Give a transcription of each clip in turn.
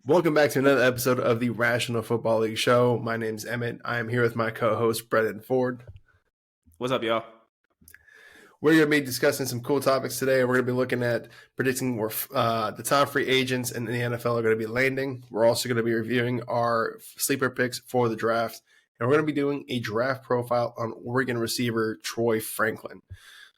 Welcome back to another episode of the Rational Football League Show. My name's Emmett. I am here with my co-host, Bralen Ford. What's up, y'all? We're going to be discussing some cool topics today. We're going to be looking at predicting where the top free agents in the NFL are going to be landing. We're also going to be reviewing our sleeper picks for the draft. And we're going to be doing a draft profile on Oregon receiver Troy Franklin.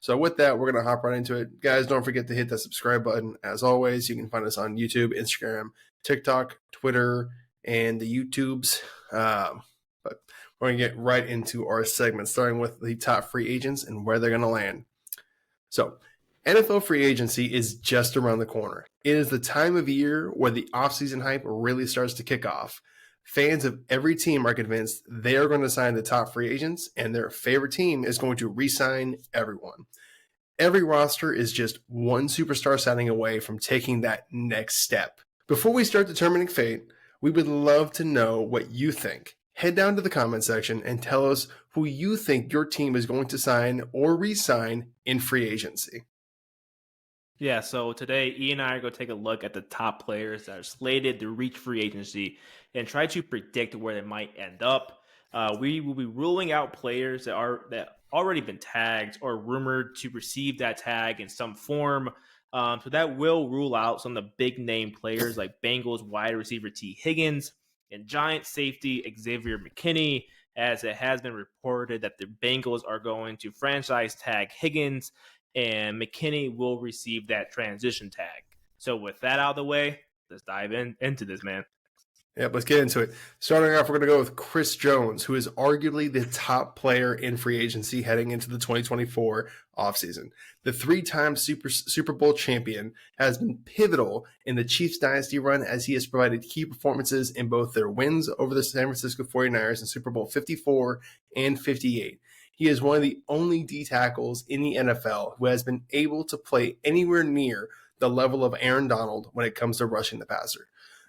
So with that, we're going to hop right into it. Guys, don't forget to hit that subscribe button. As always, you can find us on YouTube, Instagram, TikTok, Twitter, and the YouTubes. But we're going to get right into our segment, starting with the top free agents and where they're going to land. So NFL free agency is just around the corner. It is the time of year where the offseason hype really starts to kick off. Fans of every team are convinced they are going to sign the top free agents, and their favorite team is going to re-sign everyone. Every roster is just one superstar signing away from taking that next step. Before we start determining fate, we would love to know what you think. Head down to the comment section and tell us who you think your team is going to sign or re-sign in free agency. Yeah, so today, Ian and I are going to take a look at the top players that are slated to reach free agency and try to predict where they might end up. We will be ruling out players that already been tagged or rumored to receive that tag in some form. So that will rule out some of the big name players like Bengals wide receiver T. Higgins and Giants safety Xavier McKinney, as it has been reported that the Bengals are going to franchise tag Higgins and McKinney will receive that transition tag. So with that out of the way, let's dive into this, man. Yep, let's get into it. Starting off, we're going to go with Chris Jones, who is arguably the top player in free agency heading into the 2024 offseason. The three-time Super Bowl champion has been pivotal in the Chiefs dynasty run as he has provided key performances in both their wins over the San Francisco 49ers in Super Bowl 54 and 58. He is one of the only D tackles in the NFL who has been able to play anywhere near the level of Aaron Donald when it comes to rushing the passer.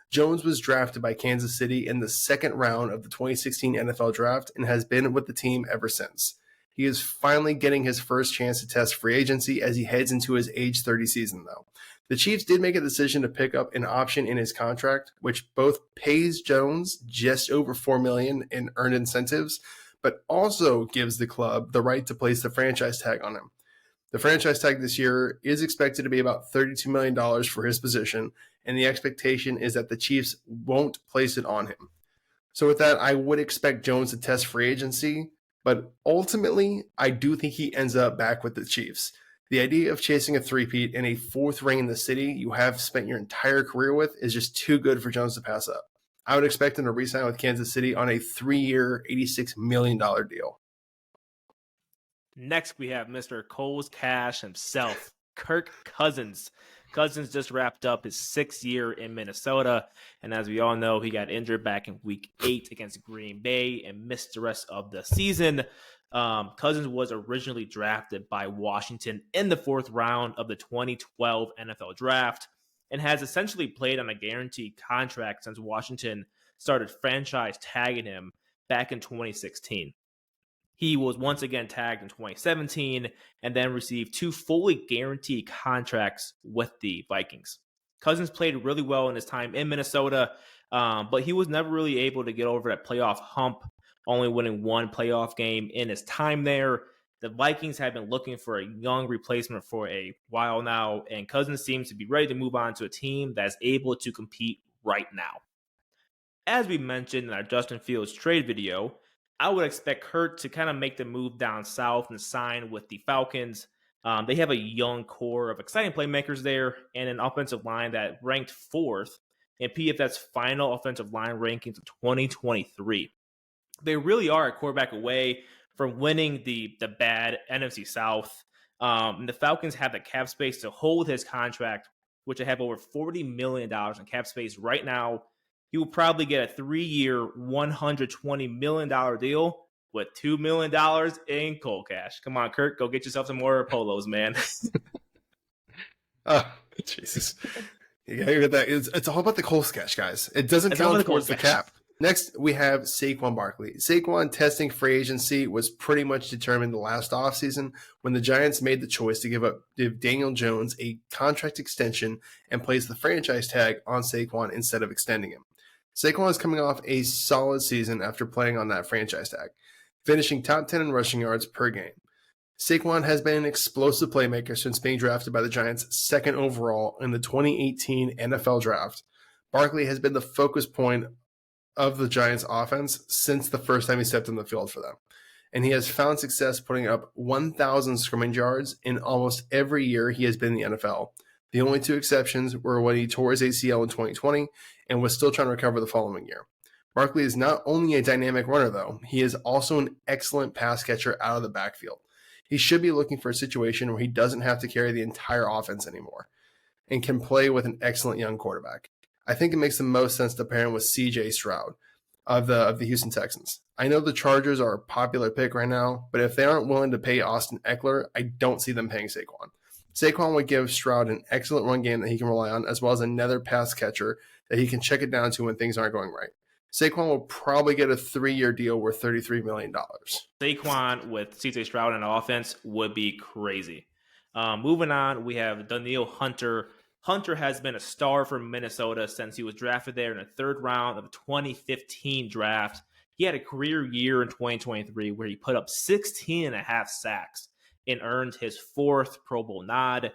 Jones was drafted by Kansas City in the second round of the 2016 NFL Draft and has been with the team ever since. He is finally getting his first chance to test free agency as he heads into his age 30 season, though. The Chiefs did make a decision to pick up an option in his contract, which both pays Jones just over $4 million in earned incentives, but also gives the club the right to place the franchise tag on him. The franchise tag this year is expected to be about $32 million for his position, and the expectation is that the Chiefs won't place it on him. So with that, I would expect Jones to test free agency, but ultimately, I do think he ends up back with the Chiefs. The idea of chasing a three-peat and a fourth ring in the city you have spent your entire career with is just too good for Jones to pass up. I would expect him to re-sign with Kansas City on a 3-year, $86 million deal. Next, we have Mr. Cole's Cash himself, Kirk Cousins. Cousins just wrapped up his 6th year in Minnesota, and as we all know, he got injured back in Week 8 against Green Bay and missed the rest of the season. Cousins was originally drafted by Washington in the 4th round of the 2012 NFL Draft and has essentially played on a guaranteed contract since Washington started franchise tagging him back in 2016. He was once again tagged in 2017 and then received 2 fully guaranteed contracts with the Vikings. Cousins played really well in his time in Minnesota, but he was never really able to get over that playoff hump, only winning 1 playoff game in his time there. The Vikings have been looking for a young replacement for a while now, and Cousins seems to be ready to move on to a team that's able to compete right now. As we mentioned in our Justin Fields trade video, I would expect Kurt to kind of make the move down south and sign with the Falcons. They have a young core of exciting playmakers there and an offensive line that ranked 4th in PFF's final offensive line rankings of 2023. They really are a quarterback away from winning the bad NFC South. The Falcons have the cap space to hold his contract, which they have over $40 million in cap space right now. He will probably get a 3-year, $120 million deal with $2 million in cold cash. Come on, Kirk, go get yourself some more polos, man. Oh, Jesus. You gotta get that. It's all about the cold cash, guys. It doesn't count towards the cap. Next, we have Saquon Barkley. Saquon testing free agency was pretty much determined last offseason when the Giants made the choice to give Daniel Jones a contract extension and place the franchise tag on Saquon instead of extending him. Saquon is coming off a solid season after playing on that franchise tag, finishing top 10 in rushing yards per game. Saquon has been an explosive playmaker since being drafted by the Giants second overall in the 2018 NFL Draft. Barkley has been the focus point of the Giants offense since the first time he stepped on the field for them. And he has found success putting up 1,000 scrimmage yards in almost every year he has been in the NFL. The only two exceptions were when he tore his ACL in 2020 and was still trying to recover the following year. Barkley is not only a dynamic runner, though, he is also an excellent pass catcher out of the backfield. He should be looking for a situation where he doesn't have to carry the entire offense anymore and can play with an excellent young quarterback. I think it makes the most sense to pair him with C.J. Stroud of the Houston Texans. I know the Chargers are a popular pick right now, but if they aren't willing to pay Austin Eckler, I don't see them paying Saquon. Saquon would give Stroud an excellent run game that he can rely on, as well as another pass catcher that he can check it down to when things aren't going right. Saquon will probably get a 3-year deal worth $33 million. Saquon with C.J. Stroud in the offense would be crazy. Moving on, we have Danielle Hunter. Hunter has been a star for Minnesota since he was drafted there in the third round of the 2015 draft. He had a career year in 2023 where he put up 16 and a half sacks and earned his fourth Pro Bowl nod.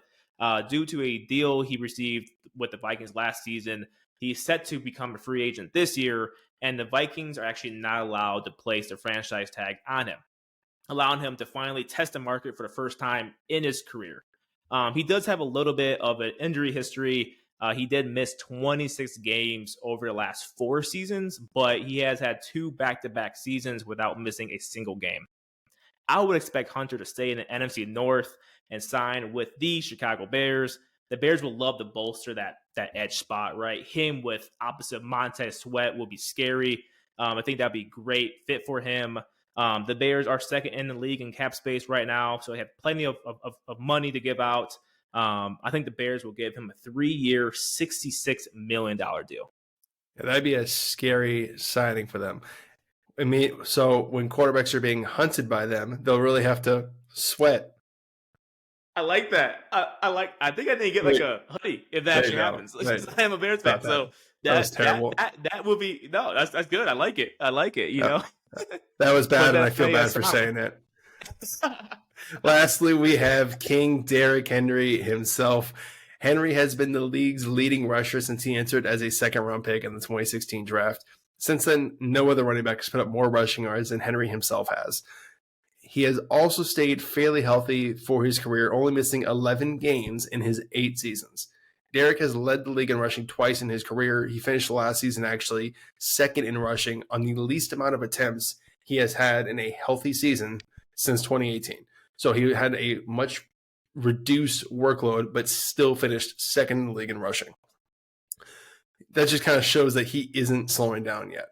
Due to a deal he received with the Vikings last season, he's set to become a free agent this year, and the Vikings are actually not allowed to place the franchise tag on him, allowing him to finally test the market for the first time in his career. He does have a little bit of an injury history. He did miss 26 games over the last 4 seasons, but he has had 2 back-to-back seasons without missing a single game. I would expect Hunter to stay in the NFC North and sign with the Chicago Bears. The Bears would love to bolster that edge spot, right? Him with opposite Montez Sweat will be scary. I think that'd be a great fit for him. The Bears are second in the league in cap space right now, so they have plenty of money to give out. I think the Bears will give him a 3-year, $66 million deal. Yeah, that'd be a scary signing for them. I mean, so when quarterbacks are being hunted by them, they'll really have to sweat. I like that. I think I need to get like a hoodie if that actually happens. I am a Bears fan, so that's terrible. That would be that's good. I like it. You know. That was bad, and I feel bad for saying it. Lastly, we have King Derrick Henry himself. Henry has been the league's leading rusher since he entered as a second-round pick in the 2016 draft. Since then, no other running back has put up more rushing yards than Henry himself has. He has also stayed fairly healthy for his career, only missing 11 games in his 8 seasons. Derrick has led the league in rushing twice in his career. He finished last season actually second in rushing on the least amount of attempts he has had in a healthy season since 2018. So he had a much reduced workload, but still finished second in the league in rushing. That just kind of shows that he isn't slowing down yet.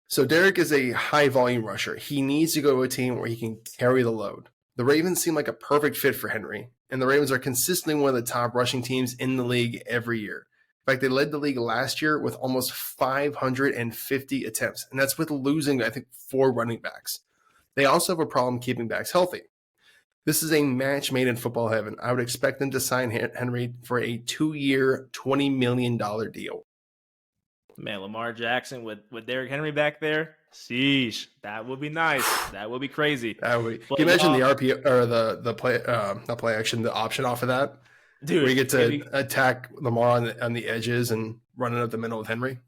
So Derrick is a high-volume rusher. He needs to go to a team where he can carry the load. The Ravens seem like a perfect fit for Henry, and the Ravens are consistently one of the top rushing teams in the league every year. In fact, they led the league last year with almost 550 attempts, and that's with losing, I think, 4 running backs. They also have a problem keeping backs healthy. This is a match made in football heaven. I would expect them to sign Henry for a 2-year, $20 million deal. Man, Lamar Jackson with Derrick Henry back there, sheesh, that would be nice. That would be crazy. Can you imagine the RP or the play, not play action, the option off of that, dude? Where you get to attack Lamar on the edges and running up the middle with Henry.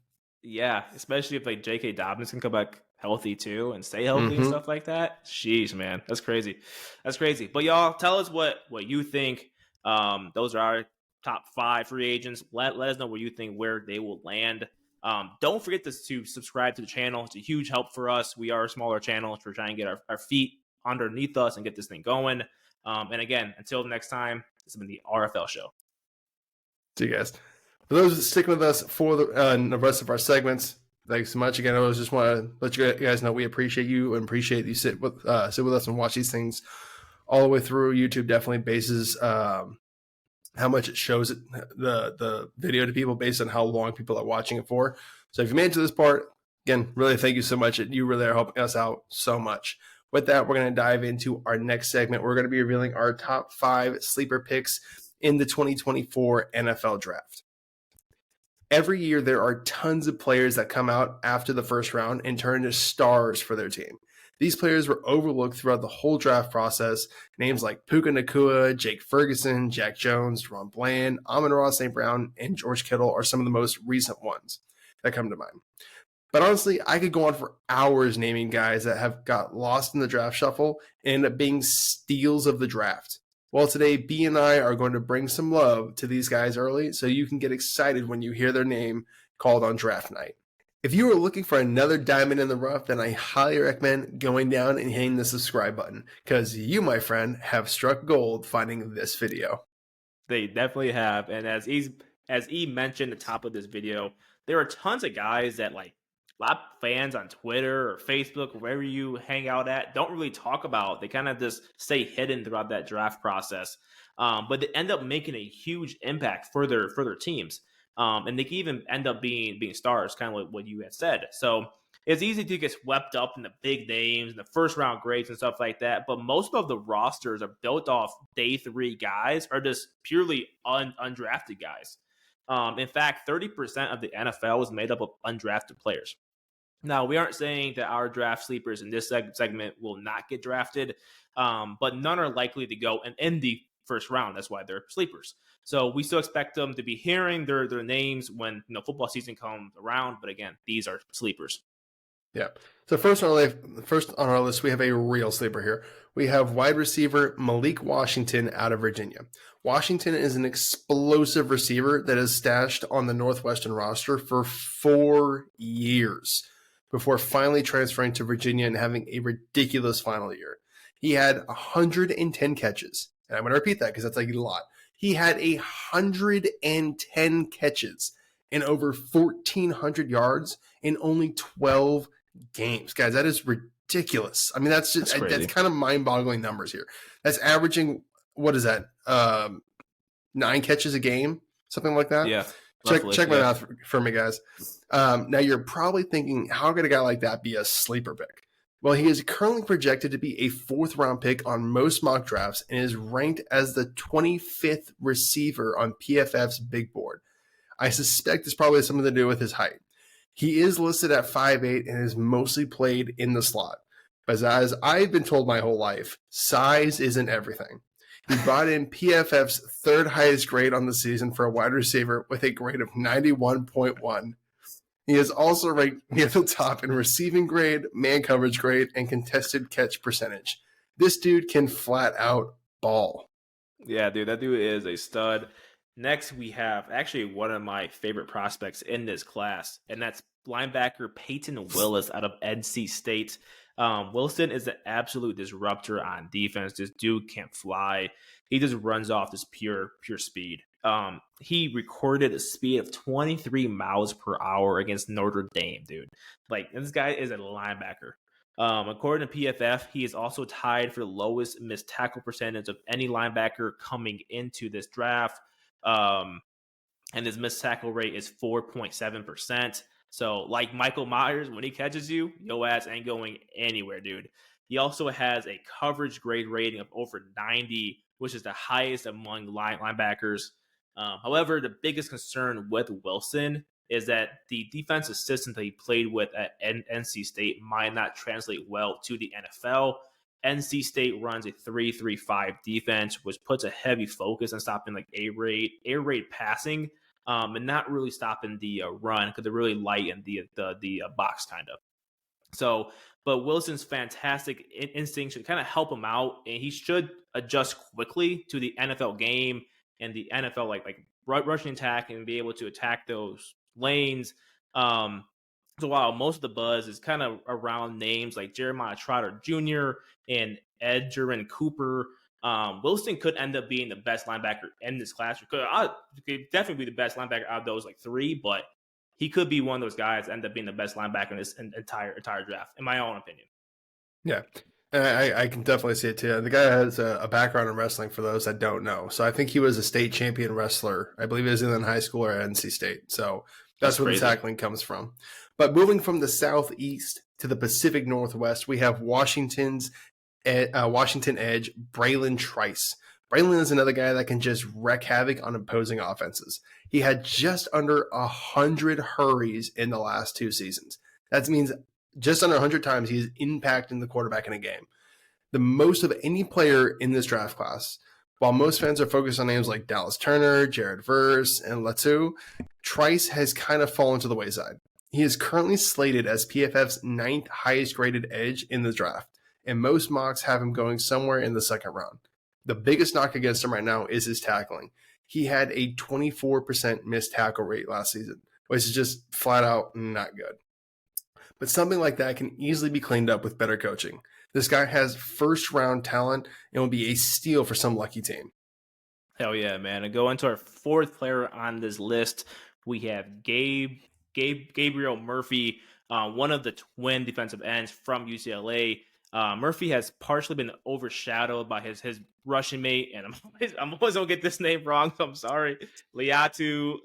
Yeah, especially if like J.K. Dobbins can come back healthy too and stay healthy and stuff like that. Sheesh, man, that's crazy. That's crazy. But y'all, tell us what you think. Those are our top 5 free agents. Let us know where you think where they will land. Don't forget to subscribe to the channel. It's a huge help for us. We are a smaller channel. We're trying to get our feet underneath us and get this thing going. And again, until next time, this has been the RFL Show. See you guys. For those sticking with us for the rest of our segments, thanks so much. Again, I just want to let you guys know we appreciate you and appreciate you sit with us and watch these things all the way through. YouTube definitely bases how much it shows the video to people based on how long people are watching it for. So if you made it to this part, Again, really thank you so much. You really are helping us out so much. With that, we're going to dive into our next segment. We're going to be revealing our top 5 sleeper picks in the 2024 NFL Draft. Every year, there are tons of players that come out after the first round and turn into stars for their team. These players were overlooked throughout the whole draft process. Names like Puka Nacua, Jake Ferguson, Jack Jones, Ron Bland, Amon-Ra St. Brown, and George Kittle are some of the most recent ones that come to mind. But honestly, I could go on for hours naming guys that have got lost in the draft shuffle and end up being steals of the draft. Well, today, B and I are going to bring some love to these guys early so you can get excited when you hear their name called on draft night. If you are looking for another diamond in the rough, then I highly recommend going down and hitting the subscribe button because you, my friend, have struck gold finding this video. They definitely have. And as E mentioned at the top of this video, there are tons of guys that a lot of fans on Twitter or Facebook, or wherever you hang out at, don't really talk about. They kind of just stay hidden throughout that draft process. But they end up making a huge impact for their teams. And they can even end up being stars, kind of like what you had said. So it's easy to get swept up in the big names and the first round grades and stuff like that. But most of the rosters are built off day 3 guys or just purely undrafted guys. In fact, 30% of the NFL is made up of undrafted players. Now, we aren't saying that our draft sleepers in this segment will not get drafted, but none are likely to go in the first round. That's why they're sleepers. So we still expect them to be hearing their names when football season comes around. But again, these are sleepers. Yeah. So first on our list, we have a real sleeper here. We have wide receiver Malik Washington out of Virginia. Washington is an explosive receiver that is stashed on the Northwestern roster for 4 years before finally transferring to Virginia and having a ridiculous final year. He had 110 catches. And I'm going to repeat that because that's a lot. He had 110 catches and over 1,400 yards in only 12 games. Guys, that is ridiculous. I mean, that's kind of mind-boggling numbers here. That's averaging, what is that, 9 catches a game? Something like that? Yeah. Check my math for me, guys. Now, you're probably thinking, how could a guy like that be a sleeper pick? Well, he is currently projected to be a 4th-round pick on most mock drafts and is ranked as the 25th receiver on PFF's big board. I suspect this probably has something to do with his height. He is listed at 5'8" and is mostly played in the slot. But as I've been told my whole life, size isn't everything. He brought in PFF's 3rd highest grade on the season for a wide receiver with a grade of 91.1. He is also ranked near the top in receiving grade, man coverage grade, and contested catch percentage. This dude can flat out ball. Yeah, dude, that dude is a stud. Next, we have actually one of my favorite prospects in this class, and that's linebacker Payton WIlson out of NC State. Wilson is an absolute disruptor on defense. This dude can't fly. He just runs off this pure speed. He recorded a speed of 23 miles per hour against Notre Dame, dude. This guy is a linebacker. According to PFF, he is also tied for the lowest missed tackle percentage of any linebacker coming into this draft. And his missed tackle rate is 4.7%. So, like Michael Myers, when he catches you, your ass ain't going anywhere, dude. He also has a coverage grade rating of over 90, which is the highest among linebackers. However, the biggest concern with Wilson is that the defensive system that he played with at NC State might not translate well to the NFL. NC State runs a 3-3-5 defense, which puts a heavy focus on stopping air raid passing, and not really stopping the run because they're really light in the box kind of. So, but Wilson's fantastic instinct should kind of help him out, and he should adjust quickly to the NFL game and the NFL like rushing attack and be able to attack those lanes. So while most of the buzz is kind of around names like Jeremiah Trotter Jr. and Edgerrin Cooper, Wilson could end up being the best linebacker in this class. He could definitely be the best linebacker out of those 3, but he could be one of those guys that end up being the best linebacker in this entire draft, in my own opinion. Yeah, I can definitely see it too. The guy has a background in wrestling for those that don't know. So I think he was a state champion wrestler. I believe he was in high school or at NC State. So that's where the tackling comes from. But moving from the Southeast to the Pacific Northwest, we have Washington edge Bralen Trice. Bralen is another guy that can just wreak havoc on opposing offenses. He had just under 100 hurries in the last 2 seasons. That means just under 100 times he's impacting the quarterback in a game. The most of any player in this draft class. While most fans are focused on names like Dallas Turner, Jared Verse, and Latu, Trice has kind of fallen to the wayside. He is currently slated as PFF's 9th highest graded edge in the draft, and most mocks have him going somewhere in the second round. The biggest knock against him right now is his tackling. He had a 24% missed tackle rate last season, which is just flat out not good. But something like that can easily be cleaned up with better coaching. This guy has first-round talent and will be a steal for some lucky team. Hell yeah, man. And go into our 4th player on this list. We have Gabriel Murphy, one of the twin defensive ends from UCLA. Murphy has partially been overshadowed by his Russian mate, and I'm always gonna get this name wrong, so I'm sorry. Latu.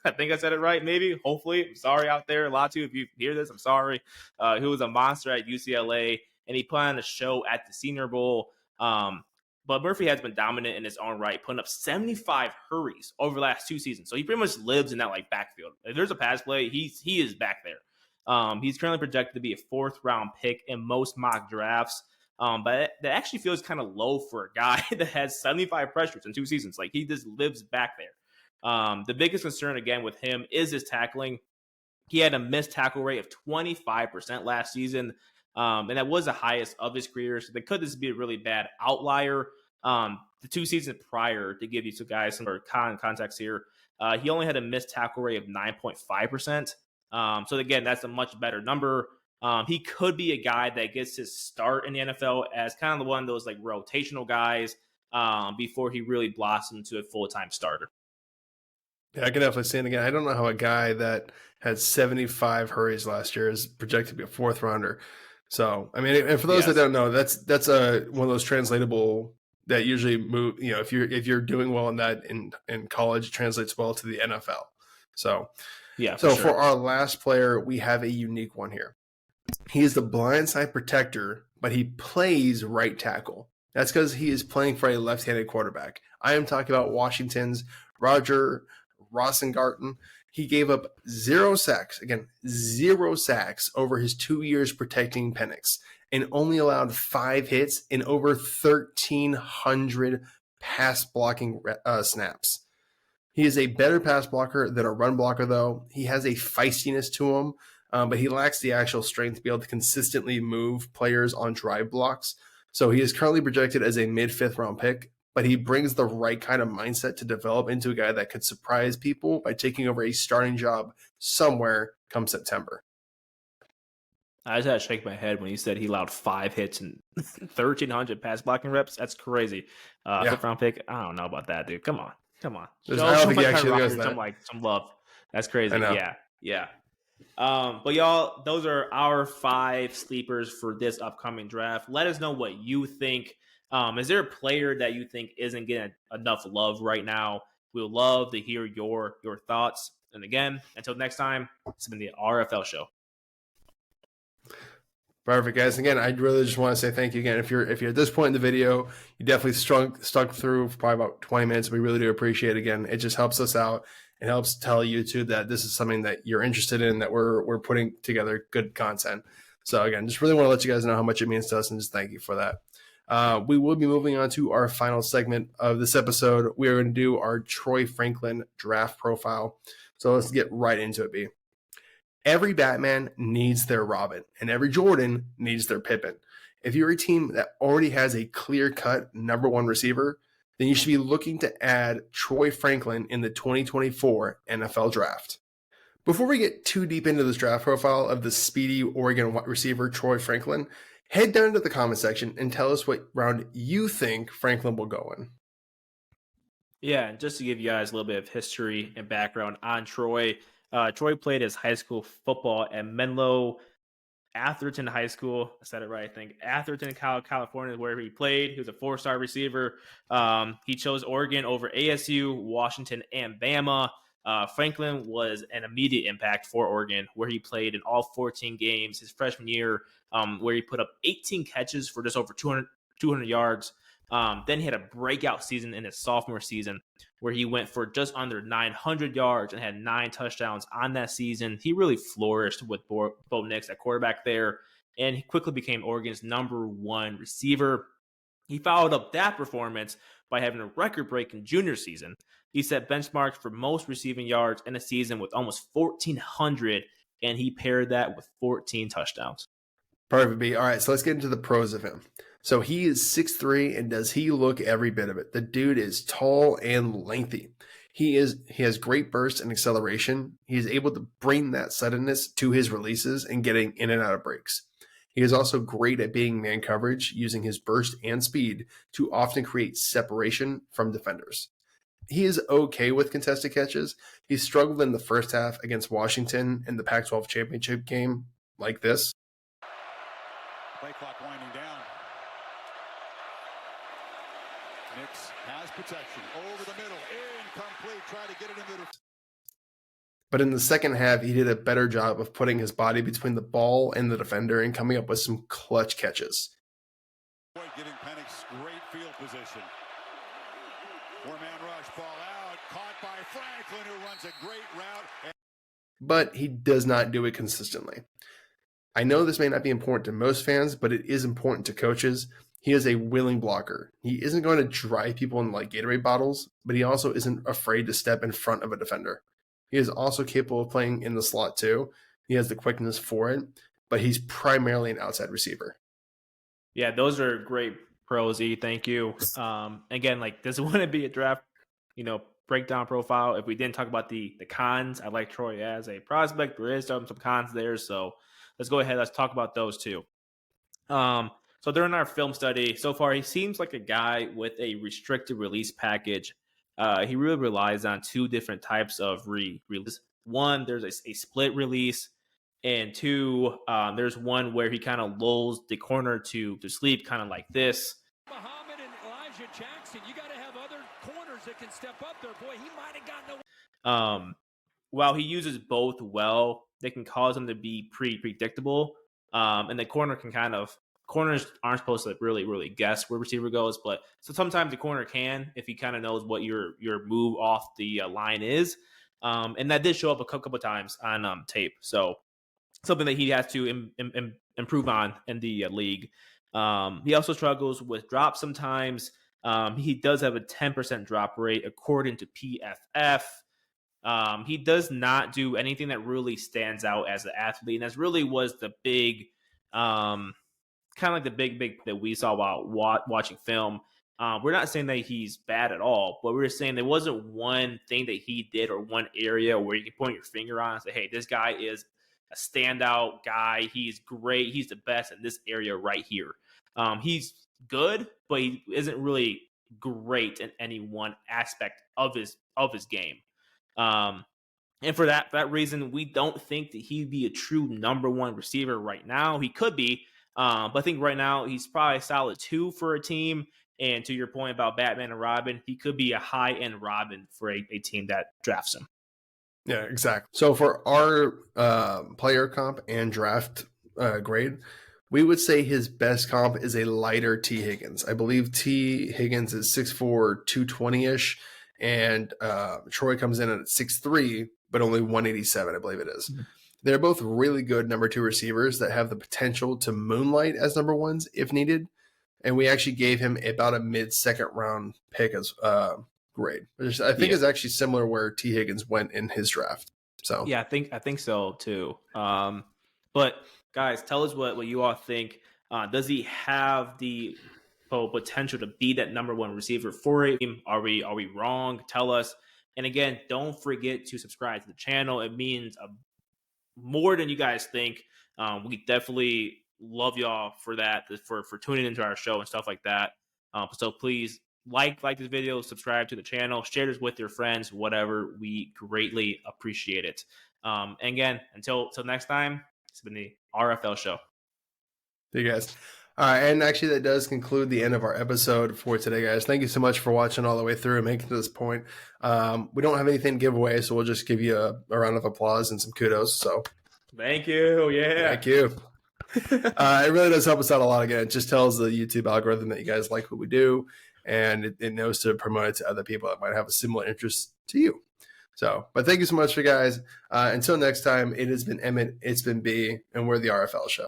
I think I said it right, maybe. Hopefully, I'm sorry out there, Latu. If you hear this, I'm sorry. He was a monster at UCLA, and he put on a show at the Senior Bowl. But Murphy has been dominant in his own right, putting up 75 hurries over the last 2 seasons. So he pretty much lives in that backfield. If there's a pass play, he is back there. He's currently projected to be a 4th-round pick in most mock drafts. But that actually feels kind of low for a guy that has 75 pressures in 2 seasons. He just lives back there. The biggest concern, again, with him is his tackling. He had a missed tackle rate of 25% last season, and that was the highest of his career. So could this be a really bad outlier? The 2 seasons prior, to give you some guys some context here, he only had a missed tackle rate of 9.5%. So again, that's a much better number. He could be a guy that gets his start in the NFL as kind of one of those rotational guys before he really blossomed to a full-time starter. Yeah, I can definitely see it again. I don't know how a guy that had 75 hurries last year is projected to be a 4th rounder. So, I mean, and for those that don't know, that's one of those translatable that usually move. If you're doing well in that in college, it translates well to the NFL. So. Yeah. For our last player, we have a unique one here. He is the blindside protector, but he plays right tackle. That's because he is playing for a left-handed quarterback. I am talking about Washington's Roger Rosengarten. He gave up 0 sacks, again, 0 sacks over his 2 years protecting Penix, and only allowed 5 hits in over 1,300 pass blocking snaps. He is a better pass blocker than a run blocker, though. He has a feistiness to him, but he lacks the actual strength to be able to consistently move players on drive blocks. So he is currently projected as a mid-5th round pick, but he brings the right kind of mindset to develop into a guy that could surprise people by taking over a starting job somewhere come September. I just had to shake my head when he said he allowed 5 hits and 1,300 pass blocking reps. That's crazy. 5th round pick. I don't know about that, dude. Come on. I don't think he actually goes that. Some love. That's crazy. I know. Yeah. But y'all, those are our 5 sleepers for this upcoming draft. Let us know what you think. Is there a player that you think isn't getting enough love right now? We would love to hear your thoughts. And again, until next time, it's been the RFL Show. Perfect, guys. Again, I really just want to say thank you again. If you're at this point in the video, you definitely stuck through for probably about 20 minutes. We really do appreciate it. Again, it just helps us out. It helps tell YouTube that this is something that you're interested in, that we're putting together good content. So again, just really want to let you guys know how much it means to us, and just thank you for that. We will be moving on to our final segment of this episode. We are going to do our Troy Franklin draft profile. So let's get right into it, B. Every Batman needs their Robin, and every Jordan needs their Pippen. If you're a team that already has a clear-cut number 1 receiver, then you should be looking to add Troy Franklin in the 2024 NFL Draft. Before we get too deep into this draft profile of the speedy Oregon wide receiver Troy Franklin, head down to the comment section and tell us what round you think Franklin will go in. Yeah, and just to give you guys a little bit of history and background on Troy, Troy played his high school football at Menlo Atherton High School. I said it right, I think. Atherton, California is where he played. He was a 4-star receiver. He chose Oregon over ASU, Washington, and Bama. Franklin was an immediate impact for Oregon, where he played in all 14 games his freshman year, where he put up 18 catches for just over 200 yards. Then he had a breakout season in his sophomore season where he went for just under 900 yards and had 9 touchdowns on that season. He really flourished with Bo Nix at quarterback there, and he quickly became Oregon's #1 receiver. He followed up that performance by having a record-breaking junior season. He set benchmarks for most receiving yards in a season with almost 1,400, and he paired that with 14 touchdowns. Perfect, B. All right, so let's get into the pros of him. So he is 6'3", and does he look every bit of it? The dude is tall and lengthy. He has great burst and acceleration. He is able to bring that suddenness to his releases and getting in and out of breaks. He is also great at being man coverage, using his burst and speed to often create separation from defenders. He is okay with contested catches. He struggled in the first half against Washington in the Pac-12 championship game like this. Play clock winding down. Nix has protection over the middle. Incomplete. Try to get it into the... But in the second half, he did a better job of putting his body between the ball and the defender and coming up with some clutch catches. Giving Penix great field position. 4-man rush, ball out, caught by Franklin, who runs a great route. But he does not do it consistently. I know this may not be important to most fans, but it is important to coaches. He is a willing blocker. He isn't going to drive people in like Gatorade bottles, but he also isn't afraid to step in front of a defender. He is also capable of playing in the slot too. He has the quickness for it, but he's primarily an outside receiver. Yeah, those are great pros, E. Thank you. Again, like this wouldn't be a draft, breakdown profile if we didn't talk about the cons. I like Troy as a prospect. There is some cons there, so let's go ahead. Let's talk about those too. So during our film study so far, he seems like a guy with a restricted release package. He really relies on 2 different types of release. One, there's a split release, and 2, there's one where he kind of lulls the corner to sleep, kind of like this. Muhammad and Elijah Jackson, you got to have other corners that can step up there. Boy, he might have gotten away. While he uses both well, they can cause him to be predictable, and the corner can corners aren't supposed to really guess where receiver goes, but so sometimes the corner can if he kind of knows what your move off the line is, and that did show up a couple times on tape. So something that he has to improve on in the league. He also struggles with drops sometimes. He does have a 10% drop rate according to PFF. He does not do anything that really stands out as an athlete, and that's really was the big kind of like the big that we saw while watching film. We're not saying that he's bad at all, but we're saying there wasn't one thing that he did or one area where you can point your finger on and say, hey, this guy is a standout guy. He's great. He's the best in this area right here. He's good, but he isn't really great in any one aspect of his game. And for that reason, we don't think that he'd be a true #1 receiver right now. He could be, but I think right now he's probably a solid 2 for a team. And to your point about Batman and Robin, he could be a high-end Robin for a team that drafts him. Yeah, exactly. So for our player comp and draft grade, we would say his best comp is a lighter T. Higgins. I believe T. Higgins is 6'4", 220-ish, and Troy comes in at 6'3", but only 187, I believe it is. Mm-hmm. They're both really good #2 receivers that have the potential to moonlight as #1s if needed. And we actually gave him about a mid-second round pick as grade, which I think is actually similar where T. Higgins went in his draft. So yeah, I think so too. But guys, tell us what you all think. Does he have the potential to be that #1 receiver for a team? Are we wrong? Tell us. And again, don't forget to subscribe to the channel. It means more than you guys think. We definitely love y'all for that, for tuning into our show and stuff like that. So please like this video, subscribe to the channel, share this with your friends, whatever. We greatly appreciate it. And again, until next time, it's been the RFL show. See you guys. All right, and actually that does conclude the end of our episode for today, guys. Thank you so much for watching all the way through and making it to this point. We don't have anything to give away, so we'll just give you a round of applause and some kudos. So Thank you. Yeah. thank you. It really does help us out a lot. Again, it just tells the YouTube algorithm that you guys like what we do, and it knows to promote it to other people that might have a similar interest to you. So, but thank you so much for guys. Until next time, it has been Emmett, it's been B, and we're the RFL Show.